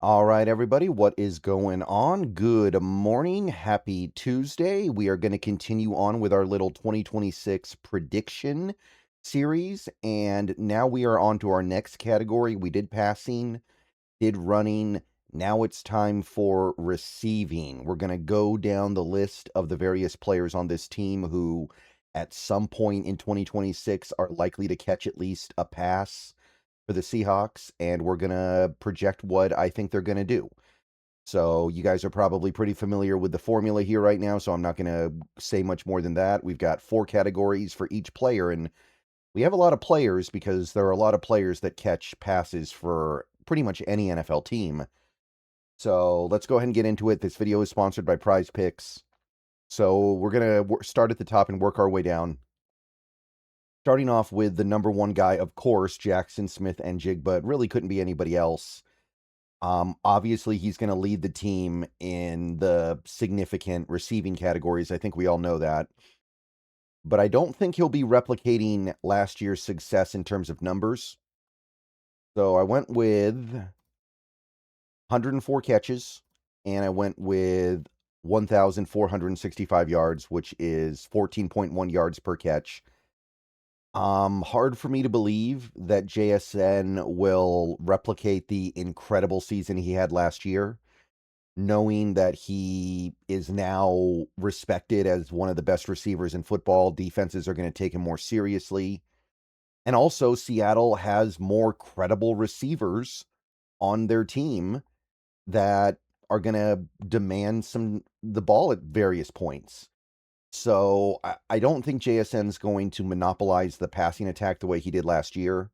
All right, everybody, what is going on? Good morning. Happy Tuesday. We are going to continue on with our little 2026 prediction series. And now we are on to our next category. We did passing, did running. Now it's time for receiving. We're going to go down the list of the various players on this team who, at some point in 2026, are likely to catch at least a pass for the Seahawks, and we're going to project what I think they're going to do. So you guys are probably pretty familiar with the formula here right now, so I'm not going to say much more than that. We've got 4 categories for each player, and we have a lot of players because there are a lot of players that catch passes for pretty much any NFL team. So let's go ahead and get into it. This video is sponsored by Prize Picks. So we're going to start at the top and work our way down. Starting off with the number 1 guy, of course, Jaxon Smith-Njigba. It really couldn't be anybody else. Obviously, he's going to lead the team in the significant receiving categories. I think we all know that. But I don't think he'll be replicating last year's success in terms of numbers. So I went with 104 catches, and I went with 1,465 yards, which is 14.1 yards per catch. Hard for me to believe that JSN will replicate the incredible season he had last year, knowing that he is now respected as one of the best receivers in football. Defenses are going to take him more seriously. And also, Seattle has more credible receivers on their team that are going to demand the ball at various points. So I don't think JSN's going to monopolize the passing attack the way he did last year.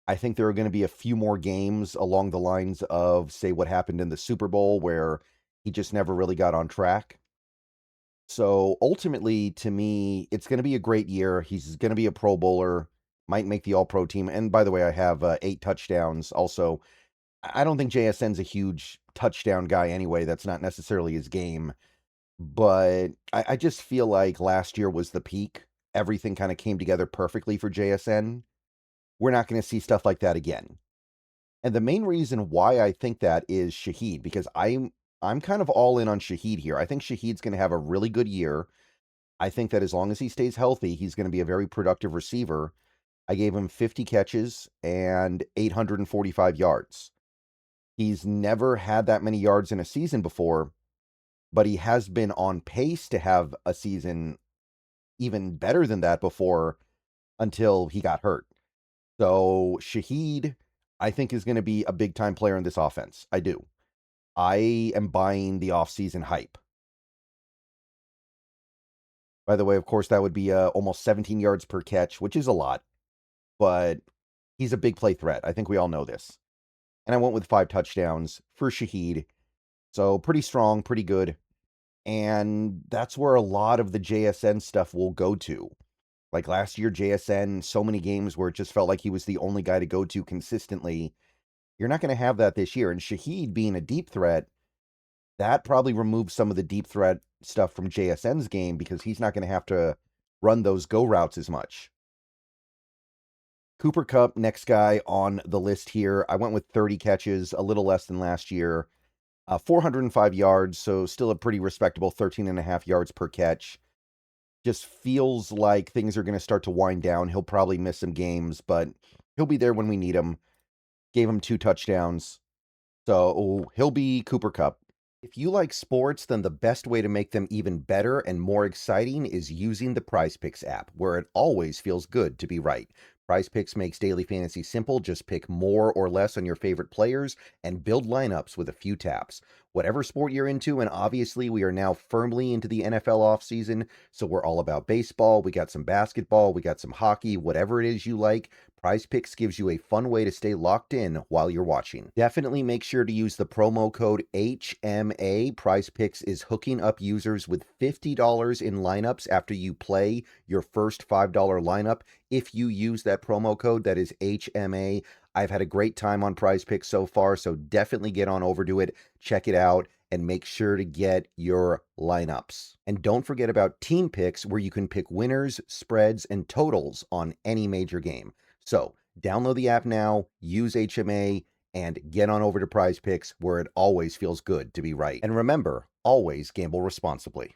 I think there are going to be a few more games along the lines of, say, what happened in the Super Bowl, where he just never really got on track. So ultimately, to me, it's going to be a great year. He's going to be a Pro Bowler, might make the All-Pro team. And by the way, I have 8 touchdowns. Also, I don't think JSN's a huge touchdown guy anyway. That's not necessarily his game. But I just feel like last year was the peak. Everything kind of came together perfectly for JSN. We're not going to see stuff like that again. And the main reason why I think that is Shaheed, because I'm kind of all in on Shaheed here. I think Shaheed's going to have a really good year. I think that as long as he stays healthy, he's going to be a very productive receiver. I gave him 50 catches and 845 yards. He's never had that many yards in a season before, but he has been on pace to have a season even better than that before until he got hurt. So Shaheed, I think, is going to be a big-time player in this offense. I do. I am buying the offseason hype. By the way, of course, that would be almost 17 yards per catch, which is a lot, but he's a big play threat. I think we all know this. And I went with 5 touchdowns for Shaheed. So pretty strong, pretty good. And that's where a lot of the JSN stuff will go to. Like last year, JSN, so many games where it just felt like he was the only guy to go to consistently. You're not going to have that this year. And Shaheed being a deep threat, that probably removes some of the deep threat stuff from JSN's game because he's not going to have to run those go routes as much. Cooper Kupp, next guy on the list here. I went with 30 catches, a little less than last year. 405 yards, so still a pretty respectable 13.5 yards per catch. Just feels like things are going to start to wind down. He'll probably miss some games, but he'll be there when we need him. Gave him 2 touchdowns. So he'll be Cooper Kupp. If you like sports, then the best way to make them even better and more exciting is using the Prize Picks app, where it always feels good to be right. Prize Picks makes daily fantasy simple. Just pick more or less on your favorite players and build lineups with a few taps. Whatever sport you're into, and obviously we are now firmly into the NFL offseason, so we're all about baseball. We got some basketball, we got some hockey, whatever it is you like. Prize Picks gives you a fun way to stay locked in while you're watching. Definitely make sure to use the promo code HMA. Prize Picks is hooking up users with $50 in lineups after you play your first $5 lineup. If you use that promo code, that is HMA. I've had a great time on Prize Picks so far, so definitely get on over to it, check it out, and make sure to get your lineups. And don't forget about Team Picks, where you can pick winners, spreads, and totals on any major game. So download the app now, use HMA, and get on over to Prize Picks, where it always feels good to be right. And remember, always gamble responsibly.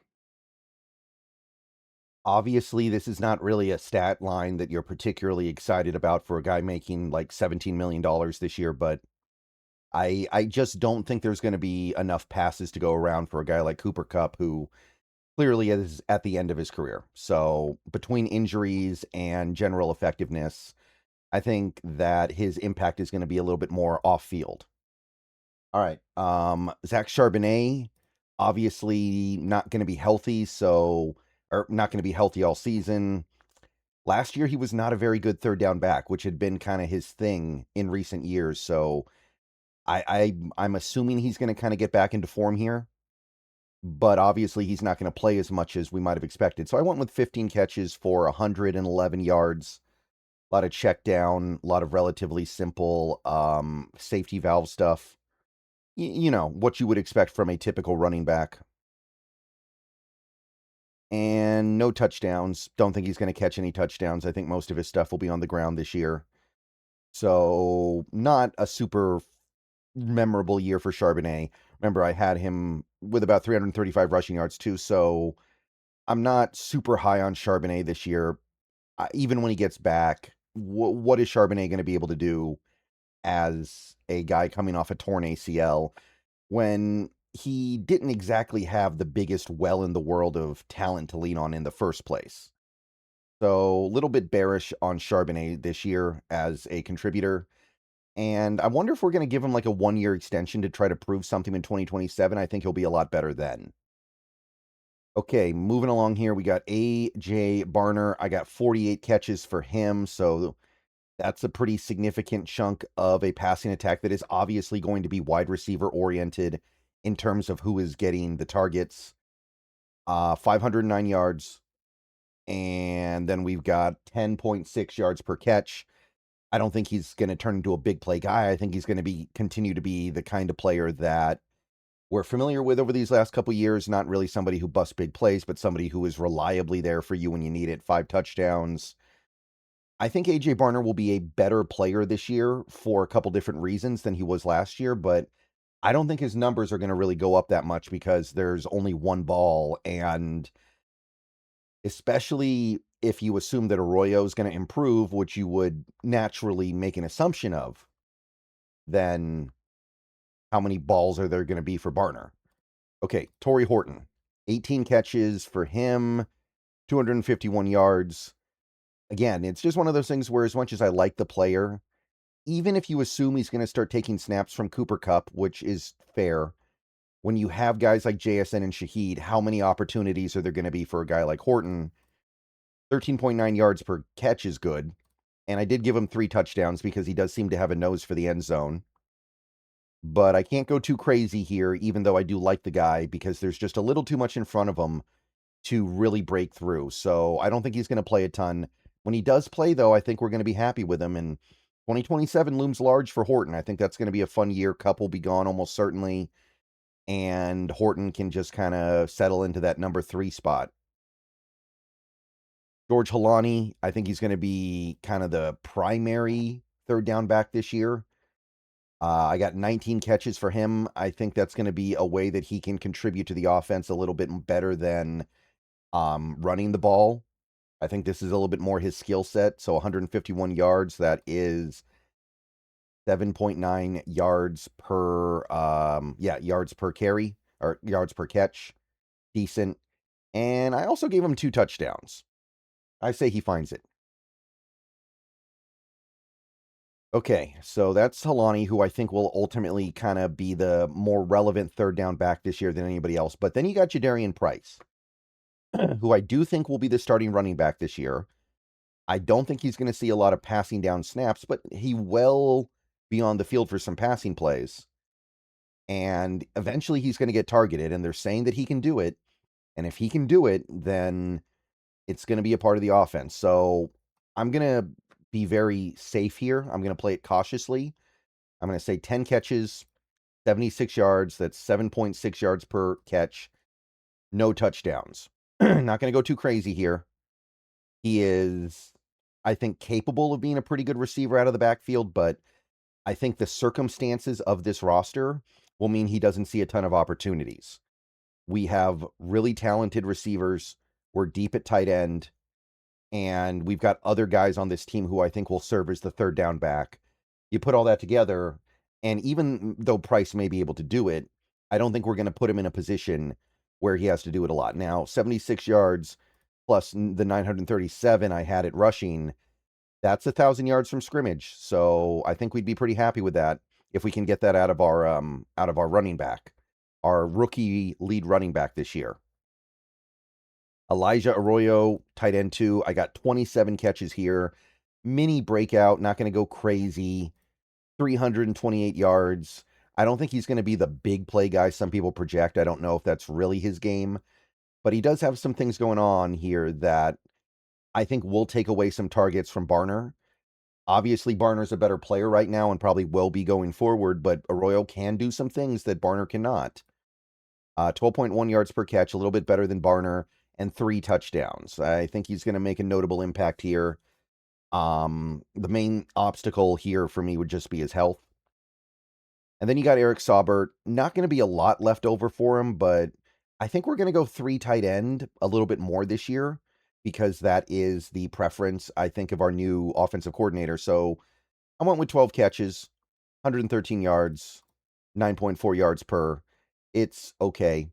Obviously, this is not really a stat line that you're particularly excited about for a guy making like $17 million this year, but I just don't think there's going to be enough passes to go around for a guy like Cooper Kupp, who clearly is at the end of his career. So between injuries and general effectiveness, I think that his impact is going to be a little bit more off field. All right. Zach Charbonnet, obviously not going to be healthy, or not going to be healthy all season. Last year, he was not a very good third down back, which had been kind of his thing in recent years. So I'm assuming he's going to kind of get back into form here, but obviously he's not going to play as much as we might have expected. So I went with 15 catches for 111 yards. A lot of check down, a lot of relatively simple safety valve stuff. You know, what you would expect from a typical running back. And no touchdowns. Don't think he's going to catch any touchdowns. I think most of his stuff will be on the ground this year. So not a super memorable year for Charbonnet. Remember, I had him with about 335 rushing yards too, so I'm not super high on Charbonnet this year. Even when he gets back, what is Charbonnet going to be able to do as a guy coming off a torn ACL when he didn't exactly have the biggest well in the world of talent to lean on in the first place? So a little bit bearish on Charbonnet this year as a contributor. And I wonder if we're going to give him like a 1-year extension to try to prove something in 2027. I think he'll be a lot better then. Okay, moving along here, we got A.J. Barner. I got 48 catches for him, so that's a pretty significant chunk of a passing attack that is obviously going to be wide receiver oriented in terms of who is getting the targets. 509 yards, and then we've got 10.6 yards per catch. I don't think he's going to turn into a big play guy. I think he's going to continue to be the kind of player that we're familiar with over these last couple years. Not really somebody who busts big plays, but somebody who is reliably there for you when you need it. 5 touchdowns. I think AJ Barner will be a better player this year for a couple different reasons than he was last year, but I don't think his numbers are going to really go up that much because there's only one ball, and especially if you assume that Arroyo is going to improve, which you would naturally make an assumption of, then how many balls are there going to be for Barner? Okay, Torrey Horton, 18 catches for him, 251 yards. Again, it's just one of those things where as much as I like the player, even if you assume he's going to start taking snaps from Cooper Kupp, which is fair, when you have guys like JSN and Shaheed, how many opportunities are there going to be for a guy like Horton? 13.9 yards per catch is good. And I did give him 3 touchdowns because he does seem to have a nose for the end zone. But I can't go too crazy here, even though I do like the guy, because there's just a little too much in front of him to really break through. So I don't think he's going to play a ton. When he does play, though, I think we're going to be happy with him. And 2027 looms large for Horton. I think that's going to be a fun year. Kupp will be gone almost certainly. And Horton can just kind of settle into that number 3 spot. George Holani, I think he's going to be kind of the primary third down back this year. I got 19 catches for him. I think that's going to be a way that he can contribute to the offense a little bit better than running the ball. I think this is a little bit more his skill set. So 151 yards, that is 7.9 yards per yards per carry, or yards per catch. Decent. And I also gave him 2 touchdowns. I say he finds it. Okay, so that's Holani, who I think will ultimately kind of be the more relevant third down back this year than anybody else. But then you got Jadarian Price, who I do think will be the starting running back this year. I don't think he's going to see a lot of passing down snaps, but he will be on the field for some passing plays. And eventually he's going to get targeted, and they're saying that he can do it. And if he can do it, then it's going to be a part of the offense. So I'm going to be very safe here. I'm going to play it cautiously. I'm going to say 10 catches, 76 yards. That's 7.6 yards per catch. No touchdowns. Not going to go too crazy here. He is, I think, capable of being a pretty good receiver out of the backfield, but I think the circumstances of this roster will mean he doesn't see a ton of opportunities. We have really talented receivers. We're deep at tight end. And we've got other guys on this team who I think will serve as the third down back. You put all that together, and even though Price may be able to do it, I don't think we're going to put him in a position where he has to do it a lot. Now, 76 yards plus the 937 I had at rushing, that's 1,000 yards from scrimmage. So I think we'd be pretty happy with that if we can get that out of our running back, our rookie lead running back this year. Elijah Arroyo, tight end 2. I got 27 catches here. Mini breakout, not going to go crazy. 328 yards. I don't think he's going to be the big play guy some people project. I don't know if that's really his game. But he does have some things going on here that I think will take away some targets from Barner. Obviously, Barner's a better player right now and probably will be going forward, but Arroyo can do some things that Barner cannot. 12.1 yards per catch, a little bit better than Barner, and 3 touchdowns. I think he's going to make a notable impact here. The main obstacle here for me would just be his health. And then you got Eric Saubert. Not going to be a lot left over for him, but I think we're going to go 3 tight end a little bit more this year because that is the preference, I think, of our new offensive coordinator. So I went with 12 catches, 113 yards, 9.4 yards per. It's okay.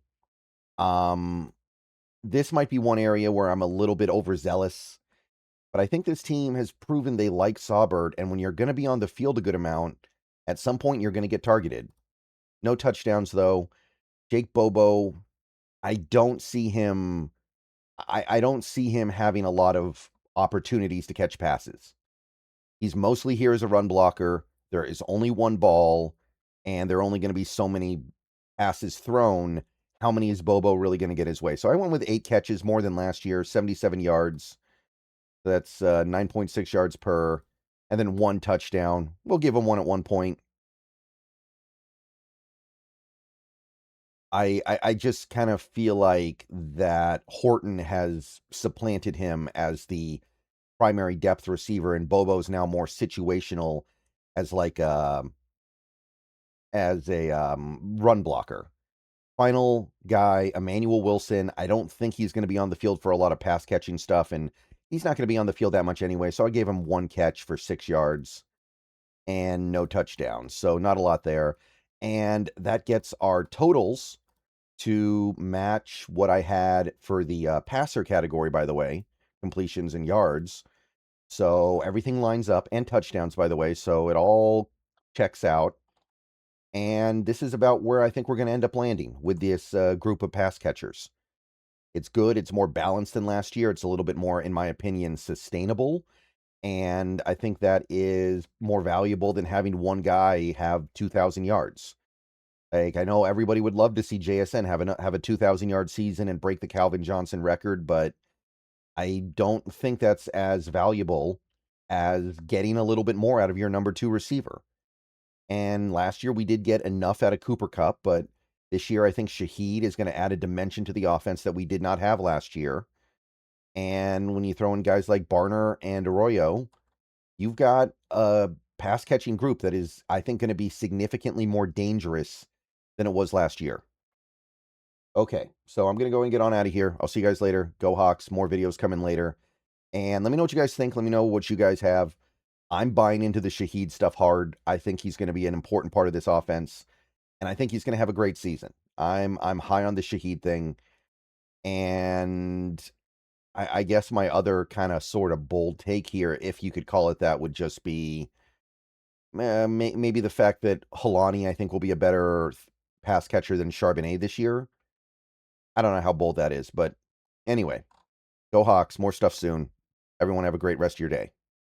This might be one area where I'm a little bit overzealous, but I think this team has proven they like Saubert, and when you're going to be on the field a good amount, at some point you're going to get targeted. No touchdowns, though. Jake Bobo, I don't see him... I don't see him having a lot of opportunities to catch passes. He's mostly here as a run blocker. There is only one ball, and there are only going to be so many passes thrown. How many is Bobo really going to get his way? So I went with 8 catches, more than last year, 77 yards. That's 9.6 yards per, and then 1 touchdown. We'll give him 1 at one point. I just kind of feel like that Horton has supplanted him as the primary depth receiver, and Bobo's now more situational as like as a run blocker. Final guy, Emmanuel Wilson. I don't think he's going to be on the field for a lot of pass catching stuff, and he's not going to be on the field that much anyway. So I gave him 1 catch for 6 yards and no touchdowns. So not a lot there. And that gets our totals to match what I had for the passer category, by the way, completions and yards. So everything lines up, and touchdowns, by the way. So it all checks out. And this is about where I think we're going to end up landing with this group of pass catchers. It's good. It's more balanced than last year. It's a little bit more, in my opinion, sustainable. And I think that is more valuable than having one guy have 2,000 yards. Like, I know everybody would love to see JSN have a 2,000-yard season and break the Calvin Johnson record, but I don't think that's as valuable as getting a little bit more out of your number 2 receiver. And last year we did get enough out of Cooper Kupp, but this year I think Shaheed is going to add a dimension to the offense that we did not have last year. And when you throw in guys like Barner and Arroyo, you've got a pass-catching group that is, I think, going to be significantly more dangerous than it was last year. Okay, so I'm going to go and get on out of here. I'll see you guys later. Go Hawks. More videos coming later. And let me know what you guys think. Let me know what you guys have. I'm buying into the Shaheed stuff hard. I think he's going to be an important part of this offense, and I think he's going to have a great season. I'm high on the Shaheed thing, and I guess my other kind of sort of bold take here, if you could call it that, would just be maybe the fact that Helani, I think, will be a better pass catcher than Charbonnet this year. I don't know how bold that is, but anyway, go Hawks. More stuff soon. Everyone have a great rest of your day.